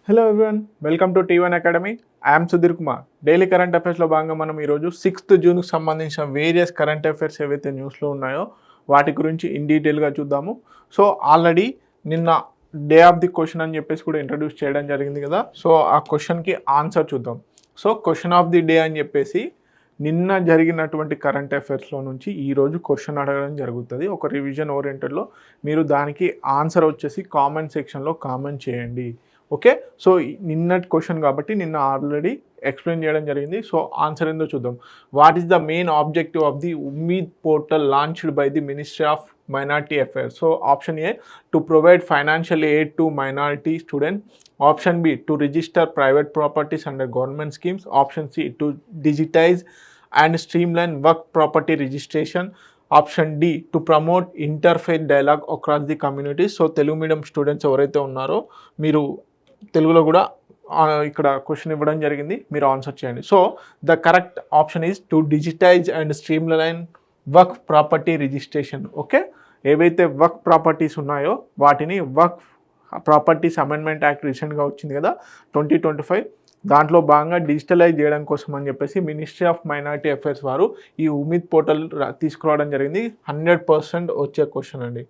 Hello everyone, welcome to T1 academy. I'm Sudheer Kumar. Daily current అఫైర్స్లో భాగంగా మనం ఈరోజు 6th జూన్కి సంబంధించిన వేరియస్ కరెంట్ అఫైర్స్ ఏవైతే న్యూస్లో ఉన్నాయో వాటి గురించి ఇన్ డీటెయిల్గా చూద్దాము. సో ఆల్రెడీ నిన్న డే ఆఫ్ ది క్వశ్చన్ అని చెప్పేసి కూడా ఇంట్రడ్యూస్ చేయడం జరిగింది కదా. సో ఆ క్వశ్చన్కి ఆన్సర్ చూద్దాం. So question of the day అని చెప్పేసి నిన్న జరిగినటువంటి కరెంట్ అఫైర్స్లో నుంచి ఈరోజు క్వశ్చన్ అడగడం జరుగుతుంది. ఒక రివిజన్ ఓరియంటెడ్లో మీరు దానికి ఆన్సర్ వచ్చేసి కామెంట్ సెక్షన్లో కామెంట్ చేయండి. ఓకే, సో నిన్నటి క్వశ్చన్ కాబట్టి నిన్న ఆల్రెడీ ఎక్స్ప్లెయిన్ చేయడం జరిగింది. సో ఆన్సర్ ఏందో చూద్దాం. What is the main objective of the Umeed portal launched by the ministry of minority affairs? So option A, to provide financial aid to minority student. Option B, to register private properties under government schemes. Option C, to digitize and streamline వర్క్ property registration. Option D, to promote interfaith dialogue across the communities. So Telugu medium students ఎవరైతే ఉన్నారో మీరు తెలుగులో కూడా ఇక్కడ question ఇవ్వడం జరిగింది, మీరు ఆన్సర్ చేయండి. So the correct option is to digitize and streamline వర్క్ ప్రాపర్టీ రిజిస్ట్రేషన్. ఓకే, ఏవైతే వర్క్ ప్రాపర్టీస్ ఉన్నాయో వాటిని వర్క్ ప్రాపర్టీస్ అమెండ్మెంట్ యాక్ట్ రీసెంట్గా వచ్చింది కదా 2025, దాంట్లో భాగంగా డిజిటలైజ్ చేయడం కోసం అని చెప్పేసి మినిస్ట్రీ ఆఫ్ మైనారిటీ అఫైర్స్ వారు ఈ ఉమీద్ పోర్టల్ తీసుకురావడం జరిగింది. 100% వచ్చే క్వశ్చన్ అండి,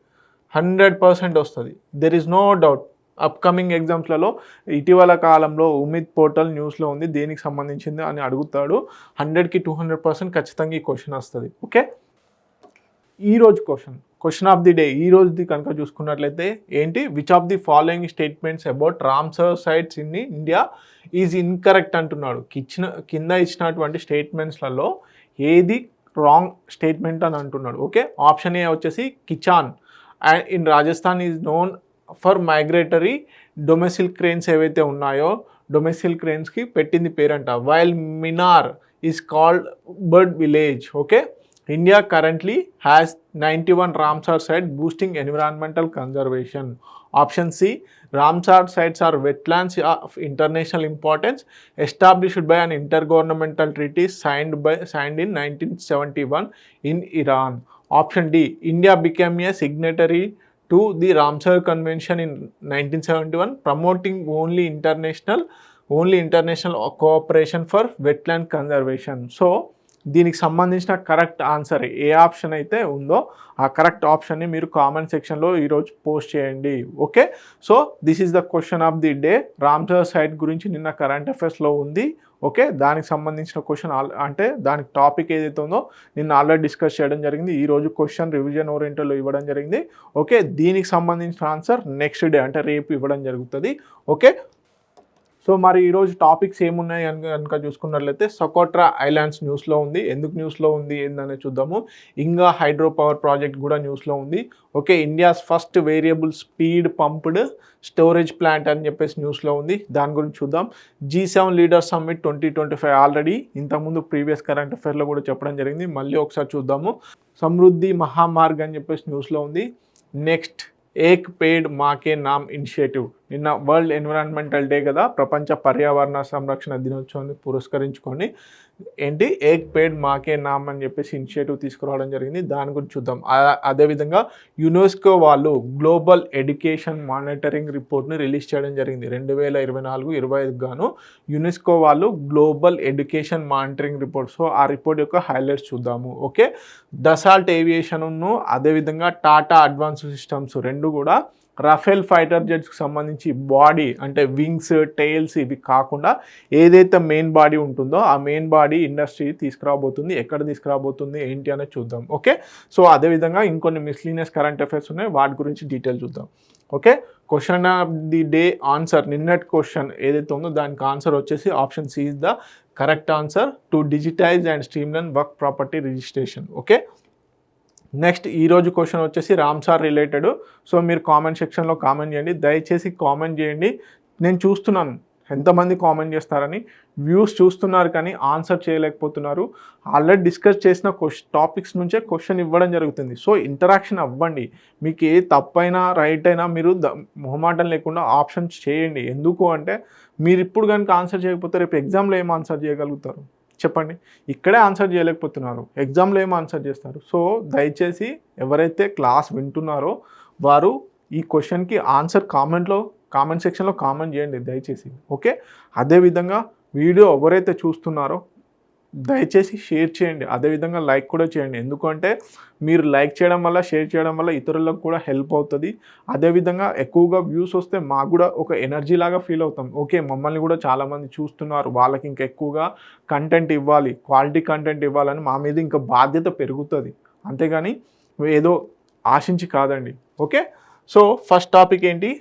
100% వస్తుంది. There is no doubt. Upcoming ఎగ్జామ్స్లలో ఇటీవల కాలంలో ఉమీద్ పోర్టల్ న్యూస్లో ఉంది, దేనికి సంబంధించింది అని అడుగుతాడు. 100కి 200% ఖచ్చితంగా ఈ క్వశ్చన్ వస్తుంది. ఓకే, ఈరోజు క్వశ్చన్ ఆఫ్ ది డే ఈ రోజుది కనుక చూసుకున్నట్లయితే ఏంటి, which of the following statements about Ramsar sites in India is incorrect అంటున్నాడు. కింద ఇచ్చినటువంటి స్టేట్మెంట్స్లలో ఏది రాంగ్ స్టేట్మెంట్ అని అంటున్నాడు. ఓకే, ఆప్షన్ ఏ వచ్చేసి Khichan and in Rajasthan is known for migratory demoiselle cranes ఏవైతే ఉన్నాయో డొమెసిల్ క్రేన్స్కి పెట్టింది పేరంట. While Menar is called bird village. Okay, India currently has 91 Ramsar sites boosting environmental conservation. Option C, Ramsar sites are wetlands of international importance established by an intergovernmental treaty signed in 1971 in Iran. Option D, India became a signatory to the Ramsar Convention in 1971 promoting only international cooperation for wetland conservation. So దీనికి సంబంధించిన correct answer ఏ option అయితే ఉందో ఆ correct ఆప్షన్ని మీరు comment సెక్షన్లో ఈరోజు post చేయండి. Okay, so this is the question of the day. Ramsar site గురించి నిన్న కరెంట్ అఫైర్స్లో ఉంది. ఓకే, దానికి సంబంధించిన క్వశ్చన్ అంటే దానికి టాపిక్ ఏదైతే ఉందో నిన్న ఆల్రెడీ డిస్కస్ చేయడం జరిగింది. ఈరోజు క్వశ్చన్ రివిజన్ ఓరియంటెడ్లో ఇవ్వడం జరిగింది. ఓకే, దీనికి సంబంధించిన ఆన్సర్ నెక్స్ట్ డే అంటే రేపు ఇవ్వడం జరుగుతుంది. ఓకే, సో మరి ఈరోజు టాపిక్స్ ఏమున్నాయి అని కనుక చూసుకున్నట్లయితే సొకోట్రా ఐలాండ్స్ న్యూస్లో ఉంది. ఎందుకు న్యూస్లో ఉంది ఏందనే చూద్దాము. ఇంగా హైడ్రో పవర్ ప్రాజెక్ట్ కూడా న్యూస్లో ఉంది. Okay, India's first variable speed pumped storage plant అని చెప్పేసి న్యూస్లో ఉంది, దాని గురించి చూద్దాం. G7 లీడర్ సమ్మిట్ 2025 ఆల్రెడీ ఇంతకుముందు ప్రీవియస్ కరెంట్ అఫైర్లో కూడా చెప్పడం జరిగింది, మళ్ళీ ఒకసారి చూద్దాము. సమృద్ధి మహామార్గ్ అని చెప్పేసి న్యూస్లో ఉంది. నెక్స్ట్, ఏక్ పేడ్ మాకే నామ్ ఇనిషియేటివ్. నిన్న వరల్డ్ ఎన్విరాన్మెంటల్ డే కదా, ప్రపంచ పర్యావరణ సంరక్షణ దినోత్సవాన్ని పురస్కరించుకొని ఏంటి ఏక్ పేడ్ మాకే నామ్ అని చెప్పేసి ఇనిషియేటివ్ తీసుకురావడం జరిగింది, దాని గురించి చూద్దాం. అదేవిధంగా యునెస్కో వాళ్ళు గ్లోబల్ ఎడ్యుకేషన్ మానిటరింగ్ రిపోర్ట్ని రిలీజ్ చేయడం జరిగింది 2024-25 గాను. యునెస్కో వాళ్ళు global education monitoring report. So ఆ రిపోర్ట్ యొక్క హైలైట్స్ చూద్దాము. ఓకే, డసాల్ట్ ఏవియేషన్ను అదేవిధంగా టాటా అడ్వాన్స్ సిస్టమ్స్ రెండు కూడా రఫేల్ ఫైటర్ జెట్స్కి సంబంధించి బాడీ అంటే వింగ్స్, టైల్స్ ఇవి కాకుండా ఏదైతే మెయిన్ బాడీ ఉంటుందో ఆ మెయిన్ బాడీ ఇండస్ట్రీ తీసుకురాబోతుంది. ఎక్కడ తీసుకురాబోతుంది ఏంటి అనేది చూద్దాం. ఓకే, సో అదేవిధంగా ఇంకొన్ని మిస్లీనియస్ కరెంట్ అఫైర్స్ ఉన్నాయి, వాటి గురించి డీటెయిల్ చూద్దాం. Okay, question of the day answer నిన్నటి క్వశ్చన్ ఏదైతే ఉందో దానికి ఆన్సర్ వచ్చేసి option C is the correct answer, to digitize and streamline వర్క్ ప్రాపర్టీ రిజిస్ట్రేషన్. ఓకే, నెక్స్ట్ ఈరోజు క్వశ్చన్ వచ్చేసి రామ్సార్ రిలేటెడ్. సో మీరు కామెంట్ సెక్షన్లో కామెంట్ చేయండి, దయచేసి కామెంట్ చేయండి. నేను చూస్తున్నాను ఎంతమంది కామెంట్ చేస్తారని, వ్యూస్ చూస్తున్నారు కానీ ఆన్సర్ చేయలేకపోతున్నారు. ఆల్రెడీ డిస్కస్ చేసిన టాపిక్స్ నుంచే క్వశ్చన్ ఇవ్వడం జరుగుతుంది. సో ఇంటరాక్షన్ అవ్వండి, మీకు ఏ తప్పైనా రైట్ అయినా మీరు మొహమాటం లేకుండా ఆప్షన్స్ చేయండి. ఎందుకు అంటే మీరు ఇప్పుడు కనుక ఆన్సర్ చేయకపోతే రేపు ఎగ్జామ్లో ఏం ఆన్సర్ చేయగలుగుతారు చెప్పండి. ఇక్కడే ఆన్సర్ చేయలేకపోతున్నారు, ఎగ్జామ్లో ఏం ఆన్సర్ చేస్తారు? సో దయచేసి ఎవరైతే క్లాస్ వింటున్నారో వారు ఈ క్వశ్చన్కి ఆన్సర్ కామెంట్లో కామెంట్ సెక్షన్లో కామెంట్ చేయండి దయచేసి. ఓకే, అదేవిధంగా వీడియో ఎవరైతే చూస్తున్నారో దయచేసి షేర్ చేయండి, అదేవిధంగా లైక్ కూడా చేయండి. ఎందుకంటే మీరు లైక్ చేయడం వల్ల, షేర్ చేయడం వల్ల ఇతరులకు కూడా హెల్ప్ అవుతుంది. అదేవిధంగా ఎక్కువగా వ్యూస్ వస్తే మాకు కూడా ఒక ఎనర్జీ లాగా ఫీల్ అవుతాం. ఓకే, మమ్మల్ని కూడా చాలామంది చూస్తున్నారు, వాళ్ళకి ఇంకా ఎక్కువగా కంటెంట్ ఇవ్వాలి, క్వాలిటీ కంటెంట్ ఇవ్వాలని మా మీద ఇంకా బాధ్యత పెరుగుతుంది. అంతేగాని ఏదో ఆశించి కాదండి. ఓకే, సో ఫస్ట్ టాపిక్ ఏంటి?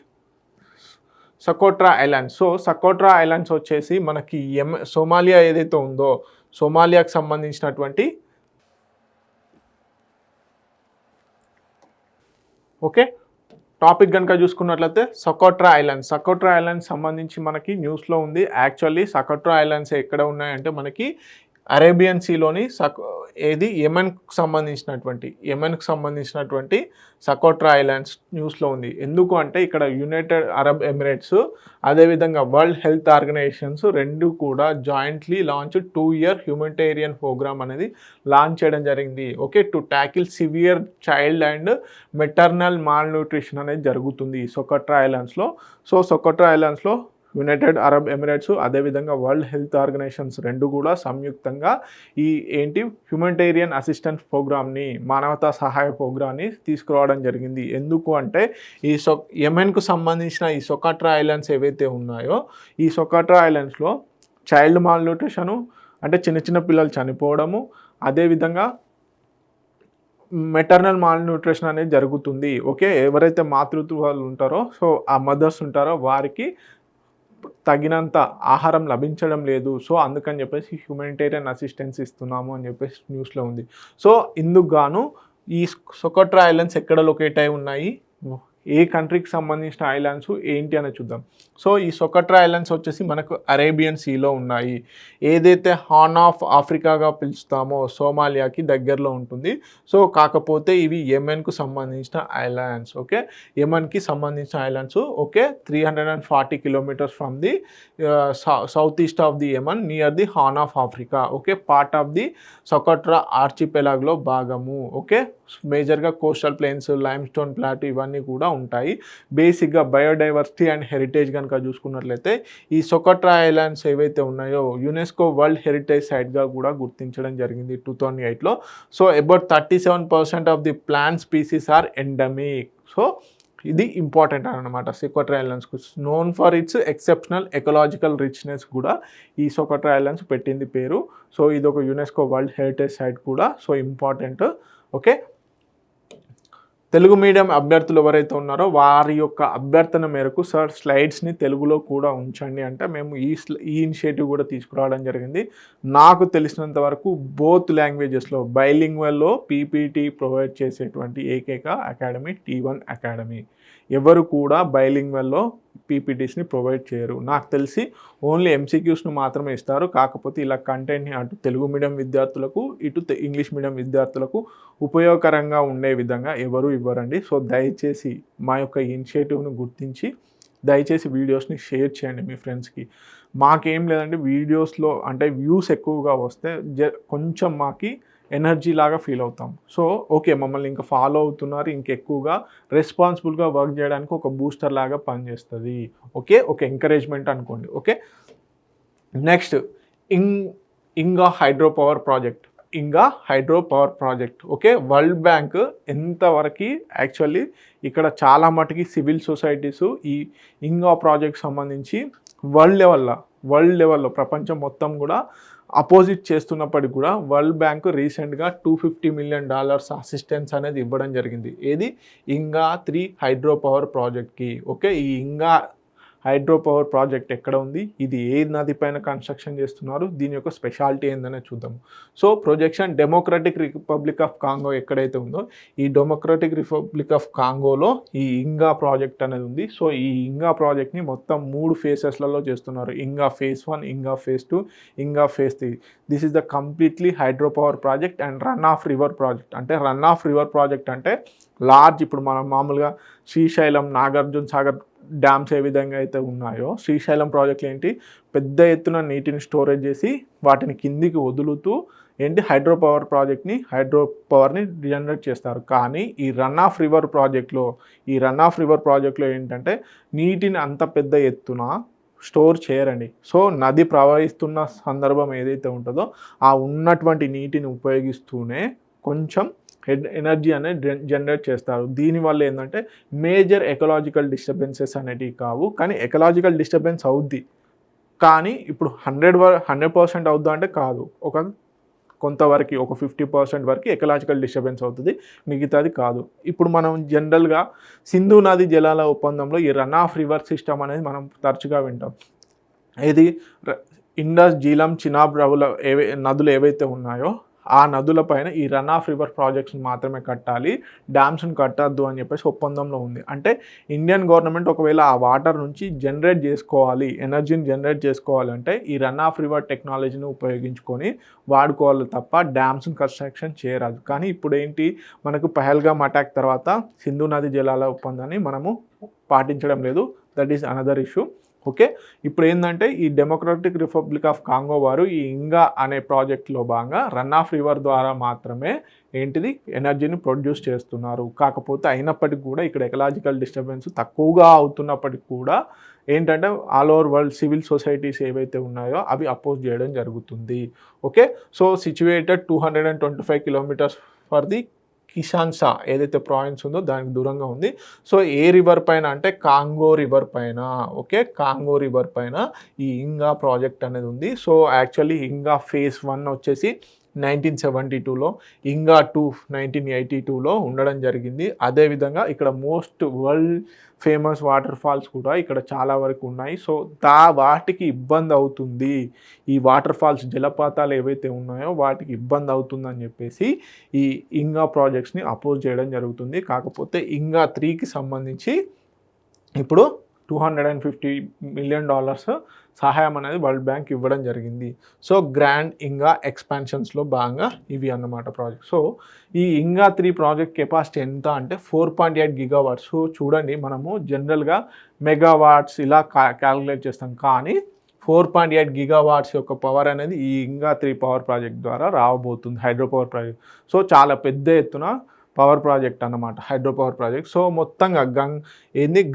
సకోట్రా ఐలాండ్స్. సో సకోట్రా ఐలాండ్స్ వచ్చేసి మనకి సోమాలియా ఏదైతే ఉందో, సోమాలియాకి సంబంధించినటువంటి ఓకే టాపిక్ కనుక చూసుకున్నట్లయితే సకోట్రా ఐలాండ్స్ సంబంధించి మనకి న్యూస్లో ఉంది. యాక్చువల్లీ సకోట్రా ఐలాండ్స్ ఎక్కడ ఉన్నాయంటే మనకి అరేబియన్ సీలోని యెమెన్కు సంబంధించినటువంటి సకోట్రా ఐలాండ్స్ న్యూస్లో ఉంది. ఎందుకు అంటే ఇక్కడ యునైటెడ్ అరబ్ ఎమిరేట్స్ అదేవిధంగా వరల్డ్ హెల్త్ ఆర్గనైజేషన్స్ రెండు కూడా jointly launch 2-year humanitarian programme అనేది లాంచ్ చేయడం జరిగింది. Okay, to tackle severe child and maternal malnutrition అనేది జరుగుతుంది సకోట్రా ఐలాండ్స్లో. సో సకోట్రా ఐలాండ్స్లో యునైటెడ్ అరబ్ ఎమిరేట్స్ అదేవిధంగా వరల్డ్ హెల్త్ ఆర్గనైజేషన్స్ రెండు కూడా సంయుక్తంగా ఈ హ్యూమనిటేరియన్ అసిస్టెన్స్ ప్రోగ్రామ్ని, మానవతా సహాయ ప్రోగ్రామ్ని తీసుకురావడం జరిగింది. ఎందుకు అంటే ఈ యెమెన్కు సంబంధించిన ఈ సకోట్రా ఐలాండ్స్ ఏవైతే ఉన్నాయో, ఈ సకోట్రా ఐలాండ్స్లో చైల్డ్ మాల్ న్యూట్రిషను అంటే చిన్న పిల్లలు చనిపోవడము, అదేవిధంగా మెటర్నల్ మాల్ న్యూట్రిషన్ అనేది జరుగుతుంది. ఓకే, ఎవరైతే మాతృత్వాలు ఉంటారో, సో ఆ మదర్స్ ఉంటారో వారికి తగినంత ఆహారం లభించడం లేదు. సో అందుకని చెప్పేసి హ్యూమనిటేరియన్ అసిస్టెన్స్ ఇస్తున్నాము అని చెప్పేసి న్యూస్లో ఉంది. సో ఇందుకు గాను ఈ సకోట్రా ఐలాండ్స్ ఎక్కడ లొకేట్ అయి ఉన్నాయి, ఏ కంట్రీకి సంబంధించిన ఐలాండ్స్ ఏంటి అని చూద్దాం. సో ఈ సకోట్రా ఐలాండ్స్ వచ్చేసి మనకు అరేబియన్ సీలో ఉన్నాయి. ఏదైతే హార్న్ ఆఫ్ ఆఫ్రికాగా పిలుస్తామో సోమాలియాకి దగ్గరలో ఉంటుంది. సో కాకపోతే ఇవి యెమెన్కు సంబంధించిన ఐలాండ్స్. ఓకే, యెమెన్కి సంబంధించిన islands. Okay, 340 kilometers from the south east of the Yemen near the horn of Africa. Okay, part of the Socotra ఆర్చిపెలాగ్లో భాగము. ఓకే, మేజర్గా coastal plains, lime stone plateau ఇవన్నీ కూడా ఉంటాయి. బేసిక్గా బయోడైవర్సిటీ అండ్ హెరిటేజ్ కనుక చూసుకున్నట్లయితే ఈ సకోట్రా ఐలాండ్స్ ఏవైతే ఉన్నాయో యునెస్కో వరల్డ్ హెరిటేజ్ సైట్గా కూడా గుర్తించడం జరిగింది 2008లో. So about 37% of the plant species are endemic. So ఇది ఇంపార్టెంట్ అనమాట. సకోట్రా ఐలాండ్స్కు known for its exceptional ecological richness కూడా ఈ సకోట్రా ఐలాండ్స్ పెట్టింది పేరు. సో ఇది ఒక యునెస్కో వరల్డ్ హెరిటేజ్ సైట్ కూడా. So important. Okay, Telugu medium అభ్యర్థులు ఎవరైతే ఉన్నారో వారి యొక్క అభ్యర్థన మేరకు సార్ స్లైడ్స్ని తెలుగులో కూడా ఉంచండి అంటే మేము ఈ ఇనిషియేటివ్ కూడా తీసుకురావడం జరిగింది. నాకు తెలిసినంత వరకు బోత్ లాంగ్వేజెస్లో బైలింగ్వల్లో పీపీటీ ప్రొవైడ్ చేసేటువంటి ఏకైక అకాడమీ T1 అకాడమీ. ఎవరు కూడా బైలింగ్వల్లో పీపీటీస్ని ప్రొవైడ్ చేయరు. నాకు తెలిసి ఓన్లీ MCQస్ను మాత్రమే ఇస్తారు. కాకపోతే ఇలా కంటెంట్ని అటు తెలుగు మీడియం విద్యార్థులకు ఇటు ఇంగ్లీష్ మీడియం విద్యార్థులకు ఉపయోగకరంగా ఉండే విధంగా ఎవరు ఇవ్వరండి. సో దయచేసి మా యొక్క ఇనిషియేటివ్ను గుర్తించి దయచేసి వీడియోస్ని షేర్ చేయండి మీ ఫ్రెండ్స్కి. మాకేం లేదండి, వీడియోస్లో అంటే వ్యూస్ ఎక్కువగా వస్తే కొంచెం మాకి ఎనర్జీ లాగా ఫీల్ అవుతాం. సో ఓకే, మమ్మల్ని ఇంకా ఫాలో అవుతున్నారు, ఇంకెక్కువగా రెస్పాన్సిబుల్గా వర్క్ చేయడానికి ఒక బూస్టర్ లాగా పనిచేస్తుంది. ఓకే, ఒక ఎంకరేజ్మెంట్ అనుకోండి. ఓకే, నెక్స్ట్ ఇంగా hydro power project. Okay, world bank ఎంతవరకు యాక్చువల్లీ ఇక్కడ చాలా మటుకి సివిల్ సొసైటీస్ ఈ ఇంగా ప్రాజెక్ట్ సంబంధించి వరల్డ్ లెవెల్లో ప్రపంచం మొత్తం కూడా అపోజిట్ చేస్తున్నప్పటికీ కూడా వరల్డ్ బ్యాంక్ రీసెంట్గా $250 million అసిస్టెన్స్ అనేది ఇవ్వడం జరిగింది. ఏది ఇంగా 3 హైడ్రో పవర్ ప్రాజెక్ట్కి. ఓకే, ఈ ఇంగా హైడ్రో పవర్ ప్రాజెక్ట్ ఎక్కడ ఉంది, ఇది ఏ నది పైన కన్స్ట్రక్షన్ చేస్తున్నారు, దీని యొక్క స్పెషాలిటీ ఏందనే చూద్దాము. So projection democratic republic of Congo ఎక్కడైతే ఉందో ఈ డెమోక్రటిక్ రిపబ్లిక్ ఆఫ్ కాంగోలో ఈ ఇంగా ప్రాజెక్ట్ అనేది ఉంది. సో ఈ ఇంగా ప్రాజెక్ట్ని మొత్తం 3 ఫేసెస్లలో చేస్తున్నారు. ఇంగా phase 1, ఇంగా phase 2, ఇంగా phase 3. This is the completely hydro power project and run of river project అంటే లార్జ్, ఇప్పుడు మనం మామూలుగా శ్రీశైలం, నాగార్జున సాగర్ డ్యామ్స్ ఏ విధంగా అయితే ఉన్నాయో శ్రీశైలం ప్రాజెక్టులు ఏంటి పెద్ద ఎత్తున నీటిని స్టోరేజ్ చేసి వాటిని కిందికి వదులుతూ ఏంటి హైడ్రో పవర్ని జనరేట్ చేస్తారు. కానీ ఈ రన్ ఆఫ్ రివర్ ప్రాజెక్ట్లో ఏంటంటే నీటిని అంత పెద్ద ఎత్తున స్టోర్ చేయరండి. సో నది ప్రవహిస్తున్న సందర్భం ఏదైతే ఉంటుందో ఆ ఉన్నటువంటి నీటిని ఉపయోగిస్తూనే కొంచెం ఎనర్జీ అనేది జనరేట్ చేస్తారు. దీనివల్ల ఏంటంటే మేజర్ ఎకలాజికల్ డిస్టర్బెన్సెస్ అనేటివి కావు, కానీ ఎకలాజికల్ డిస్టర్బెన్స్ అవుద్ది. కానీ ఇప్పుడు 100% అవుద్దా అంటే కాదు, కొంతవరకు ఒక 50% వరకు ఎకలాజికల్ డిస్టర్బెన్స్ అవుతుంది, మిగతాది కాదు. ఇప్పుడు మనం జనరల్గా సింధు నది జలాల ఒప్పందంలో ఈ రన్ ఆఫ్ రివర్ సిస్టమ్ అనేది మనం తరచుగా వింటాం. ఇది ఇండస్, జీలం, చినాబ్ నదులు ఏవైతే ఉన్నాయో ఆ నదులపైన ఈ రన్ ఆఫ్ రివర్ ప్రాజెక్ట్స్ని మాత్రమే కట్టాలి, డ్యామ్స్ని కట్టద్దు అని చెప్పేసి ఒప్పందంలో ఉంది. అంటే ఇండియన్ గవర్నమెంట్ ఒకవేళ ఆ వాటర్ నుంచి ఎనర్జీని జనరేట్ చేసుకోవాలంటే ఈ రన్ ఆఫ్ రివర్ టెక్నాలజీని ఉపయోగించుకొని వాడుకోవాలి తప్ప డ్యామ్స్ని కన్స్ట్రక్షన్ చేయరాదు. కానీ ఇప్పుడు ఏంటి, మనకు పహల్గామ్ అటాక్ తర్వాత సింధు నది జలాల ఒప్పందాన్ని మనము పాటించడం లేదు. That is another issue. Okay, ఇప్పుడు ఏంటంటే ఈ డెమోక్రటిక్ రిపబ్లిక్ ఆఫ్ కాంగో వారు ఈ ఇంగా అనే ప్రాజెక్ట్లో భాగంగా రన్ ఆఫ్ రివర్ ద్వారా మాత్రమే ఎనర్జీని ప్రొడ్యూస్ చేస్తున్నారు. కాకపోతే అయినప్పటికీ కూడా ఇక్కడ ఎకలాజికల్ డిస్టర్బెన్స్ తక్కువగా అవుతున్నప్పటికీ కూడా ఏంటంటే all over world civil societies ఏవైతే ఉన్నాయో అవి అపోజ్ చేయడం జరుగుతుంది. Okay, so situated 225 kilometers for the కిషాన్సా ఏదైతే ప్రావిన్స్ ఉందో దానికి దూరంగా ఉంది. సో ఏ రివర్ పైన అంటే కాంగో రివర్ పైన. ఓకే, కాంగో రివర్ పైన ఈ ఇంగా ప్రాజెక్ట్ అనేది ఉంది. సో యాక్చువల్లీ ఇంగా ఫేజ్ 1 వచ్చేసి 1972లో, ఇంగా 2 1982లో ఉండడం జరిగింది. అదేవిధంగా ఇక్కడ వరల్డ్ ఫేమస్ వాటర్ ఫాల్స్ కూడా ఇక్కడ చాలా వరకు ఉన్నాయి. సో వాటికి ఇబ్బంది అవుతుంది, ఈ వాటర్ ఫాల్స్ జలపాతాలు ఏవైతే ఉన్నాయో వాటికి ఇబ్బంది అవుతుందని చెప్పేసి ఈ ఇంగా ప్రాజెక్ట్స్ని అపోజ్ చేయడం జరుగుతుంది. కాకపోతే ఇంగా 3కి సంబంధించి ఇప్పుడు $250 మిలియన్ సహాయం అనేది వరల్డ్ బ్యాంక్ ఇవ్వడం జరిగింది. సో గ్రాండ్ ఇంగా ఎక్స్పాన్షన్స్లో భాగంగా ఇవి అన్నమాట ప్రాజెక్ట్. సో ఈ ఇంగా 3 ప్రాజెక్ట్ కెపాసిటీ ఎంత అంటే 4.8 గిగావాట్స్. సో చూడండి, మనము జనరల్గా మెగావాట్స్ ఇలా క్యాలిక్యులేట్ చేస్తాం, కానీ 4.8 గిగావాట్స్ యొక్క పవర్ అనేది ఈ ఇంగా 3 పవర్ ప్రాజెక్ట్ ద్వారా రాబోతుంది, హైడ్రో పవర్ ప్రాజెక్ట్. సో చాలా పెద్ద ఎత్తున పవర్ ప్రాజెక్ట్ అన్నమాట, హైడ్రో పవర్ ప్రాజెక్ట్. సో మొత్తంగా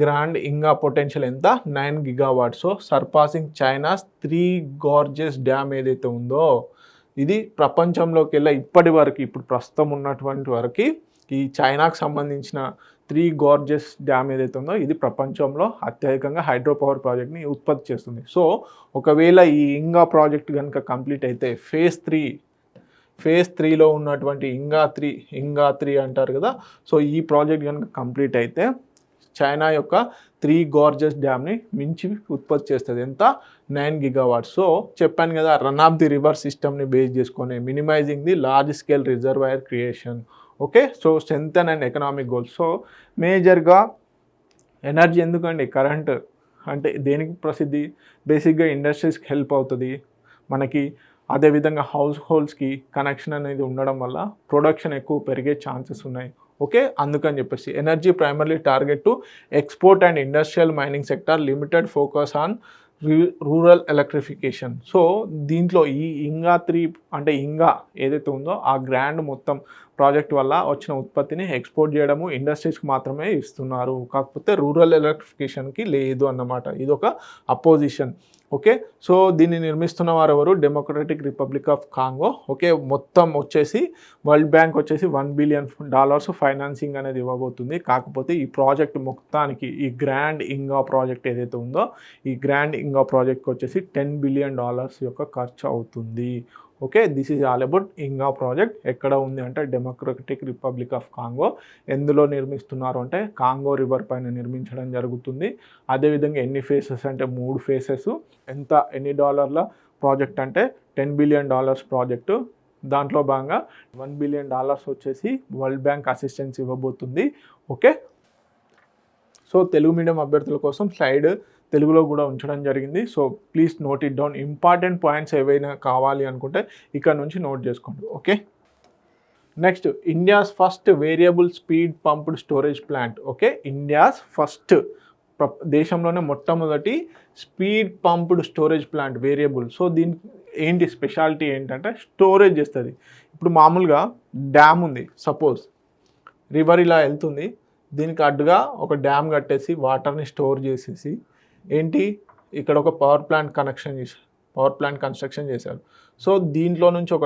గ్రాండ్ ఇంగా పొటెన్షియల్ ఎంత 9 gigawatts. So సర్పాసింగ్ China's 3 Gorges dam ఏదైతే ఉందో ఇది ప్రపంచంలోకి ఇప్పుడు ప్రస్తుతం ఉన్నటువంటి వరకు ఈ చైనాకు సంబంధించిన 3 గార్జెస్ డ్యామ్ ఏదైతే ఉందో ఇది ప్రపంచంలో అత్యధికంగా హైడ్రో పవర్ ప్రాజెక్ట్ని ఉత్పత్తి చేస్తుంది. సో ఒకవేళ ఈ ఇంగా ప్రాజెక్ట్ కనుక కంప్లీట్ అయితే ఫేజ్ 3లో ఉన్నటువంటి ఇంగా 3 అంటారు కదా. సో ఈ ప్రాజెక్ట్ కనుక కంప్లీట్ అయితే చైనా యొక్క 3 గార్జెస్ డ్యామ్ని మించి ఉత్పత్తి చేస్తుంది. ఎంత? 9 గిగావాట్స్. సో చెప్పాను కదా, రన్ ఆఫ్ ది రివర్ సిస్టమ్ని బేస్ చేసుకొని minimising the large scale reservoir creation. Okay, so strengthen and economic goals. So మేజర్గా ఎనర్జీ ఎందుకండి, కరెంట్ అంటే దేనికి ప్రసిద్ధి? బేసిక్గా ఇండస్ట్రీస్కి హెల్ప్ అవుతుంది మనకి. అదేవిధంగా హౌస్ హోల్డ్స్కి కనెక్షన్ అనేది ఉండడం వల్ల ప్రొడక్షన్ ఎక్కువ పెరిగే ఛాన్సెస్ ఉన్నాయి. ఓకే, అందుకని చెప్పేసి energy primarily target to export and industrial mining sector, limited focus on rural electrification. So దీంట్లో ఈ ఇంగా 3 అంటే ఇంగా ఏదైతే ఉందో ఆ గ్రాండ్ మొత్తం ప్రాజెక్ట్ వల్ల వచ్చిన ఉత్పత్తిని ఎక్స్పోర్ట్ చేయడము ఇండస్ట్రీస్కి మాత్రమే ఇస్తున్నారు, కాకపోతే రూరల్ ఎలక్ట్రిఫికేషన్కి లేదు అన్నమాట. ఇది ఒక అపోజిషన్. ఓకే, సో దీన్ని నిర్మిస్తున్న వారు ఎవరు? Democratic republic of Congo. Okay, మొత్తం వచ్చేసి వరల్డ్ బ్యాంక్ వచ్చేసి $1 బిలియన్ ఫైనాన్సింగ్ అనేది ఇవ్వబోతుంది. కాకపోతే ఈ ప్రాజెక్ట్ మొత్తానికి ఈ గ్రాండ్ ఇంగా ప్రాజెక్ట్ ఏదైతే ఉందో ఈ గ్రాండ్ ఇంగా ప్రాజెక్ట్కి వచ్చేసి $10 బిలియన్ యొక్క ఖర్చు అవుతుంది. Okay, this is all about ఇంగా ప్రాజెక్ట్. ఎక్కడ ఉంది అంటే డెమోక్రటిక్ రిపబ్లిక్ ఆఫ్ కాంగో. ఎందులో నిర్మిస్తున్నారు అంటే కాంగో రివర్ పైన నిర్మించడం జరుగుతుంది. అదేవిధంగా ఎన్ని ఫేసెస్ అంటే 3 ఫేసెస్. ఎన్ని డాలర్ల ప్రాజెక్ట్ అంటే $10 బిలియన్ ప్రాజెక్టు. దాంట్లో భాగంగా $1 బిలియన్ వచ్చేసి వరల్డ్ బ్యాంక్ అసిస్టెన్స్ ఇవ్వబోతుంది. ఓకే, సో తెలుగు మీడియం అభ్యర్థుల కోసం స్లైడ్ తెలుగులో కూడా ఉంచడం జరిగింది. So please note it down. Important points ఏవైనా కావాలి అనుకుంటే ఇక్కడ నుంచి నోట్ చేసుకోండి. Okay, next India's first variable speed pumped storage plant. Okay, India's first దేశంలోనే మొట్టమొదటి speed pumped storage plant variable. So దీనికి ఏంటి స్పెషాలిటీ ఏంటంటే స్టోరేజ్ చేస్తుంది. ఇప్పుడు మామూలుగా డ్యామ్ ఉంది, సపోజ్ రివర్ ఇలా వెళ్తుంది, దీనికి అడ్డుగా ఒక డ్యామ్ కట్టేసి వాటర్ని స్టోర్ చేసేసి ఏంటి ఇక్కడ ఒక పవర్ ప్లాంట్ కన్స్ట్రక్షన్ చేశారు. సో దీంట్లో నుంచి ఒక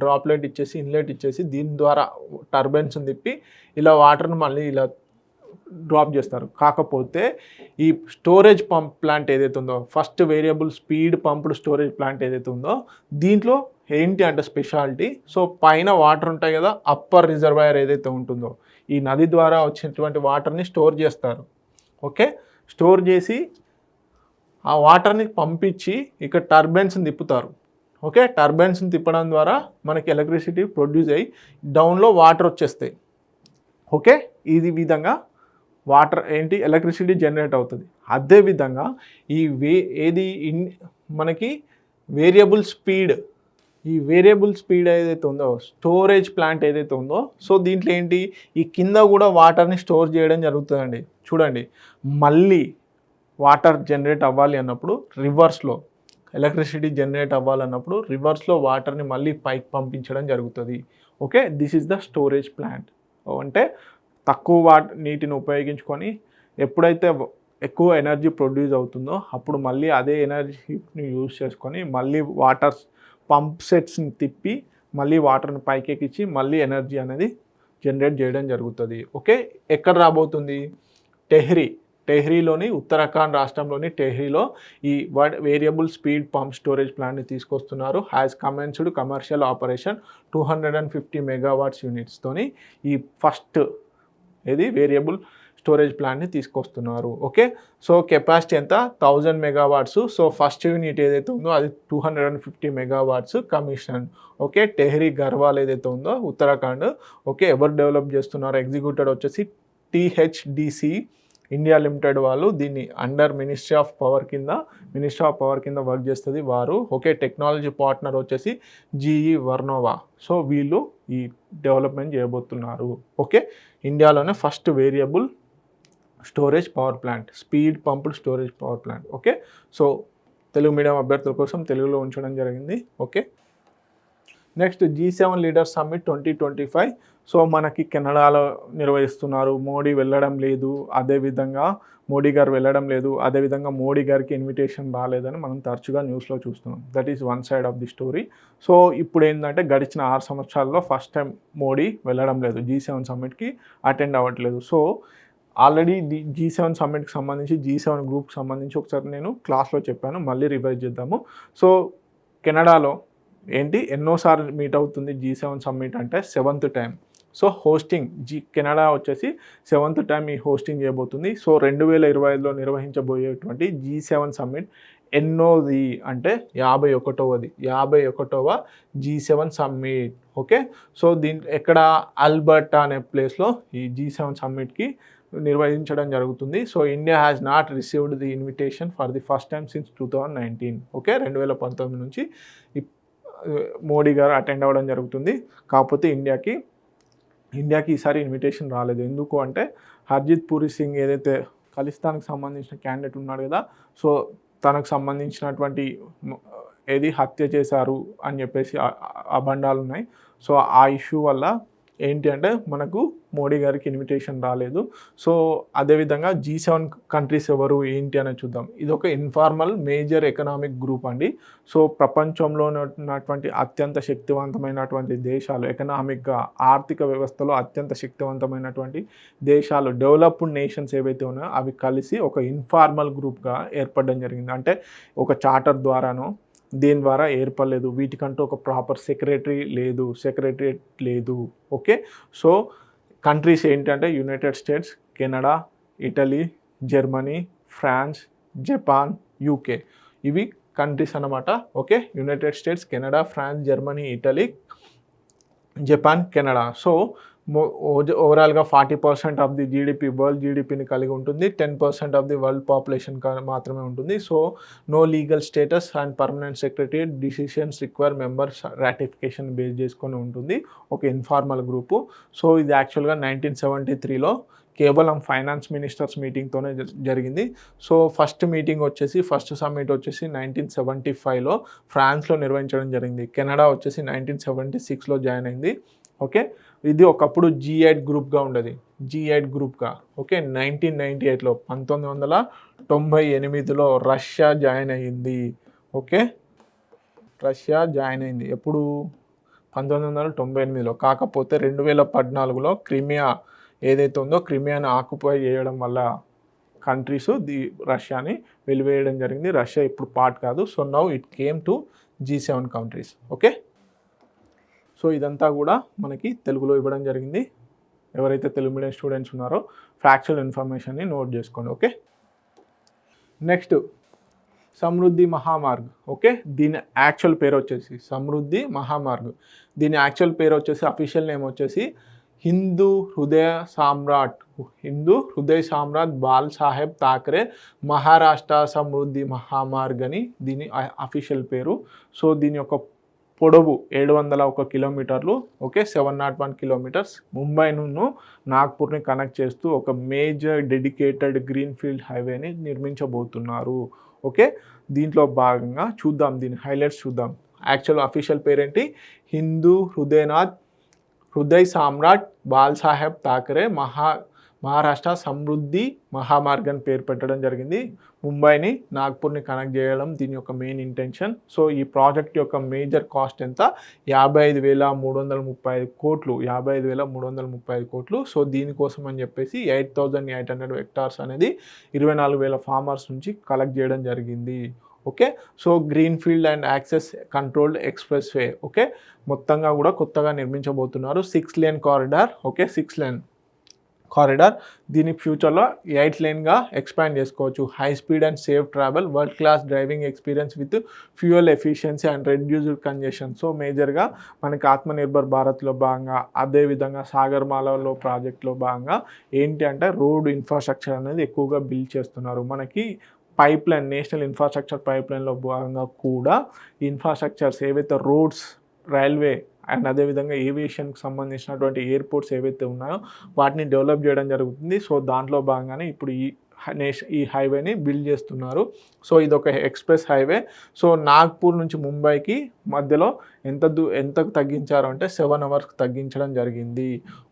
డ్రాప్లెట్ ఇచ్చేసి ఇన్లెట్ ఇచ్చేసి దీని ద్వారా టర్బైన్స్ తిప్పి ఇలా వాటర్ని మళ్ళీ ఇలా డ్రాప్ చేస్తారు. కాకపోతే ఈ స్టోరేజ్ పంప్ ప్లాంట్ ఏదైతే ఉందో, first variable speed pumped storage plant ఏదైతే ఉందో, దీంట్లో ఏంటి అంటే స్పెషాలిటీ, సో పైన వాటర్ ఉంటాయి కదా, అప్పర్ రిజర్వాయర్ ఏదైతే ఉంటుందో ఈ నది ద్వారా వచ్చినటువంటి వాటర్ని స్టోర్ చేస్తారు. ఓకే, స్టోర్ చేసి ఆ వాటర్ని పంపించి ఇక్కడ టర్బైన్స్ని తిప్పుతారు. ఓకే, టర్బైన్స్ని తిప్పడం ద్వారా మనకి ఎలక్ట్రిసిటీ ప్రొడ్యూస్ అయ్యి డౌన్లో వాటర్ వచ్చేస్తాయి. ఓకే, ఇది విధంగా వాటర్ ఏంటి ఎలక్ట్రిసిటీ జనరేట్ అవుతుంది. అదేవిధంగా ఈ మనకి వేరియబుల్ స్పీడ్ ఏదైతే ఉందో, స్టోరేజ్ ప్లాంట్ ఏదైతే ఉందో, సో దీంట్లో ఏంటి ఈ కింద కూడా వాటర్ని స్టోర్ చేయడం జరుగుతుందండి. చూడండి, మళ్ళీ వాటర్ జనరేట్ అవ్వాలి అన్నప్పుడు రివర్స్లో ఎలక్ట్రిసిటీ జనరేట్ అవ్వాలన్నప్పుడు రివర్స్లో వాటర్ని మళ్ళీ పైకి పంపించడం జరుగుతుంది. Okay, this is the storage plant. అంటే తక్కువ నీటిని ఉపయోగించుకొని ఎప్పుడైతే ఎక్కువ ఎనర్జీ ప్రొడ్యూస్ అవుతుందో అప్పుడు మళ్ళీ అదే ఎనర్జీని యూజ్ చేసుకొని మళ్ళీ వాటర్ పంప్ సెట్స్ని తిప్పి మళ్ళీ వాటర్ని పైకెక్కించి మళ్ళీ ఎనర్జీ అనేది జనరేట్ చేయడం జరుగుతుంది. ఓకే, ఎక్కడ రాబోతుంది? టెహ్రీలోని ఉత్తరాఖండ్ రాష్ట్రంలోని టెహ్రీలో ఈ వేరియబుల్ స్పీడ్ పంప్ స్టోరేజ్ ప్లాంట్ని తీసుకొస్తున్నారు. Has commenced commercial operation 250 megawatts యూనిట్స్తోని ఈ ఫస్ట్ వేరియబుల్ స్టోరేజ్ ప్లాంట్ని తీసుకొస్తున్నారు. ఓకే, సో కెపాసిటీ ఎంత? 1000 మెగావాట్స్. సో ఫస్ట్ యూనిట్ ఏదైతే ఉందో అది 250 megawatts commission. Okay, Tehri Garhwal ఏదైతే ఉందో ఉత్తరాఖండ్. ఓకే, ఎవరు డెవలప్ చేస్తున్నారు? ఎగ్జిక్యూటెడ్ వచ్చేసి THDC ఇండియా లిమిటెడ్ వాళ్ళు. దీన్ని అండర్ మినిస్ట్రీ ఆఫ్ పవర్ కింద వర్క్ చేస్తుంది వారు. ఓకే, టెక్నాలజీ పార్ట్నర్ వచ్చేసి GE వర్నోవా. సో వీళ్ళు ఈ డెవలప్మెంట్ చేయబోతున్నారు. ఓకే, ఇండియాలోనే first variable storage power plant, speed pumped storage power plant. Okay, so Telugu medium అభ్యర్థుల కోసం తెలుగులో ఉంచడం జరిగింది. Okay, next G7 leaders summit 2025. So మనకి కెనడాలో నిర్వహిస్తున్నారు. మోడీ వెళ్ళడం లేదు, అదేవిధంగా మోడీ గారికి ఇన్విటేషన్ రాలేదని మనం తరచుగా న్యూస్లో చూస్తున్నాం. That is one side of the story. So ఇప్పుడు ఏంటంటే గడిచిన 6 సంవత్సరాల్లో ఫస్ట్ టైం మోడీ వెళ్ళడం లేదు, G7 సమ్మిట్కి అటెండ్ అవ్వట్లేదు. సో ఆల్రెడీ G7 సమ్మిట్కి సంబంధించి G7 గ్రూప్కి సంబంధించి ఒకసారి నేను క్లాస్లో చెప్పాను, మళ్ళీ రివైజ్ చేద్దాము. సో కెనడాలో ఎన్నోసార్లు మీట్ అవుతుంది G7 సమ్మిట్ అంటే 7th time. So hosting Canada వచ్చేసి 7th టైం ఈ హోస్టింగ్ చేయబోతుంది. సో 2025లో నిర్వహించబోయేటువంటి G7 సమ్మిట్ ఎన్నోది అంటే 51వ G7 సమ్మిట్. ఓకే, సో ఎక్కడ అల్బర్టా అనే ప్లేస్లో ఈ G7 సమ్మిట్కి నిర్వహించడం జరుగుతుంది. So India has not received the invitation for the first time since 2019. Okay, 2019 నుంచి మోడీ గారు అటెండ్ అవ్వడం జరుగుతుంది. కాకపోతే ఇండియాకి ఈసారి ఇన్విటేషన్ రాలేదు. ఎందుకు అంటే హర్జిత్ పూరి సింగ్ ఏదైతే ఖలిస్తాన్కి సంబంధించిన క్యాండిడేట్ ఉన్నాడు కదా, సో తనకు సంబంధించినటువంటి హత్య చేశారు అని చెప్పేసి అబండాలు ఉన్నాయి. సో ఆ ఇష్యూ వల్ల ఏంటి అంటే మనకు మోడీ గారికి ఇన్విటేషన్ రాలేదు. సో అదేవిధంగా G7 కంట్రీస్ ఎవరు ఏంటి అనేది చూద్దాం. ఇది ఒక ఇన్ఫార్మల్ మేజర్ ఎకనామిక్ గ్రూప్ అండి. సో ప్రపంచంలో ఉన్నటువంటి అత్యంత శక్తివంతమైనటువంటి దేశాలు, ఎకనామిక్గా ఆర్థిక వ్యవస్థలో అత్యంత శక్తివంతమైనటువంటి దేశాలు, డెవలప్డ్ నేషన్స్ ఏవైతే ఉన్నాయో అవి కలిసి ఒక ఇన్ఫార్మల్ గ్రూప్గా ఏర్పడడం జరిగింది. అంటే ఒక చార్టర్ ద్వారానో దీని ద్వారా ఏర్పడలేదు. వీటికంటూ ఒక ప్రాపర్ సెక్రటరియట్ లేదు. ఓకే, సో కంట్రీస్ ఏంటంటే United States, Canada, Italy, Germany, France, Japan, UK. ఇవి కంట్రీస్ అన్నమాట. Okay, United States, Canada, France, Germany, Italy, Japan, Canada. So ఓవరాల్గా 40% ఆఫ్ ది వరల్డ్ జీడిపిని కలిగి ఉంటుంది. 10% ఆఫ్ ది వరల్డ్ పాపులేషన్ మాత్రమే ఉంటుంది. So no legal status and permanent secretariat decisions require members ratification base చేసుకొని ఉంటుంది. ఒక ఇన్ఫార్మల్ గ్రూపు. సో ఇది యాక్చువల్గా 1973లో కేవలం ఫైనాన్స్ మినిస్టర్స్ మీటింగ్తోనే జరిగింది. సో ఫస్ట్ మీటింగ్ వచ్చేసి ఫస్ట్ సమ్మిట్ వచ్చేసి 1975లో ఫ్రాన్స్లో నిర్వహించడం జరిగింది. కెనడా వచ్చేసి 1976లో జాయిన్ అయింది. ఓకే, ఇది ఒకప్పుడు G8 గ్రూప్గా ఉండేది, G8 గ్రూప్గా. ఓకే, 1998లో 1998లో రష్యా జాయిన్ అయ్యింది. ఓకే, రష్యా జాయిన్ అయింది ఎప్పుడు? 1998లో. కాకపోతే 2014లో క్రిమియా ఏదైతే ఉందో క్రిమియాని ఆక్యుపై చేయడం వల్ల కంట్రీస్ రష్యాని వెలివేయడం జరిగింది. రష్యా ఇప్పుడు పార్ట్ కాదు. So now it came to G7 countries. Okay, so ఇదంతా కూడా మనకి తెలుగులో ఇవ్వడం జరిగింది. ఎవరైతే తెలుగు మీడియం స్టూడెంట్స్ ఉన్నారో ఫ్యాక్చువల్ ఇన్ఫర్మేషన్ని నోట్ చేసుకోండి. ఓకే, నెక్స్ట్ సమృద్ధి మహామార్గ్. ఓకే, దీని యాక్చువల్ పేరు వచ్చేసి సమృద్ధి మహామార్గ్. దీని యాక్చువల్ పేరు వచ్చేసి అఫీషియల్ నేమ్ వచ్చేసి హిందూ హృదయ సామ్రాట్ బాల్ సాహెబ్ థాకరే మహారాష్ట్ర సమృద్ధి మహామార్గ్ అని దీని అఫీషియల్ పేరు. సో దీని యొక్క పొడవు 701 కిలోమీటర్లు. Okay, 701 kilometres. ముంబై నుండి నాగ్పూర్ని కనెక్ట్ చేస్తూ ఒక మేజర్ డెడికేటెడ్ గ్రీన్ఫీల్డ్ హైవేని నిర్మించబోతున్నారు. ఓకే, దీంట్లో భాగంగా చూద్దాం, దీని హైలైట్స్ చూద్దాం. యాక్చువల్ అఫీషియల్ పేరేంటి? హిందూ హృదయ్ సామ్రాట్ బాల్ సాహెబ్ థాకరే మహారాష్ట్ర సమృద్ధి మహామార్గ్ అని పేరు పెట్టడం జరిగింది. ముంబైని నాగ్పూర్ని కనెక్ట్ చేయడం దీని యొక్క మెయిన్ ఇంటెన్షన్. సో ఈ ప్రాజెక్ట్ యొక్క మేజర్ కాస్ట్ ఎంత? 55,335 కోట్లు. 55,335 కోట్లు. సో దీనికోసం అని చెప్పేసి 8,800 హెక్టార్స్ అనేది 24,000 ఫార్మర్స్ నుంచి కలెక్ట్ చేయడం జరిగింది. Okay, so greenfield and access controlled express way. Okay, మొత్తంగా కూడా కొత్తగా నిర్మించబోతున్నారు. 6 lane corridor. Okay, 6 lane corridor. దీని ఫ్యూచర్లో 8 లేన్గా ఎక్స్పాండ్ చేసుకోవచ్చు. High speed and safe travel, world class driving experience with fuel efficiency and reduced congestion. So మేజర్గా మనకి ఆత్మనిర్భర్ భారత్లో భాగంగా, అదేవిధంగా సాగర్మాలలో ప్రాజెక్ట్లో భాగంగా ఏంటి అంటే రోడ్ ఇన్ఫ్రాస్ట్రక్చర్ అనేది ఎక్కువగా బిల్డ్ చేస్తున్నారు. మనకి pipe line, national infrastructure pipe లైన్లో భాగంగా కూడా ఇన్ఫ్రాస్ట్రక్చర్స్ ఏవైతే రోడ్స్, రైల్వే అండ్ అదేవిధంగా ఏవియేషన్కి సంబంధించినటువంటి ఎయిర్పోర్ట్స్ ఏవైతే ఉన్నాయో వాటిని డెవలప్ చేయడం జరుగుతుంది. సో దాంట్లో భాగంగానే ఇప్పుడు ఈ హైవేని బిల్డ్ చేస్తున్నారు. సో ఇదొక ఎక్స్ప్రెస్ హైవే. సో నాగ్పూర్ నుంచి ముంబైకి మధ్యలో ఎంతకు తగ్గించారు అంటే 7 అవర్స్కి తగ్గించడం జరిగింది.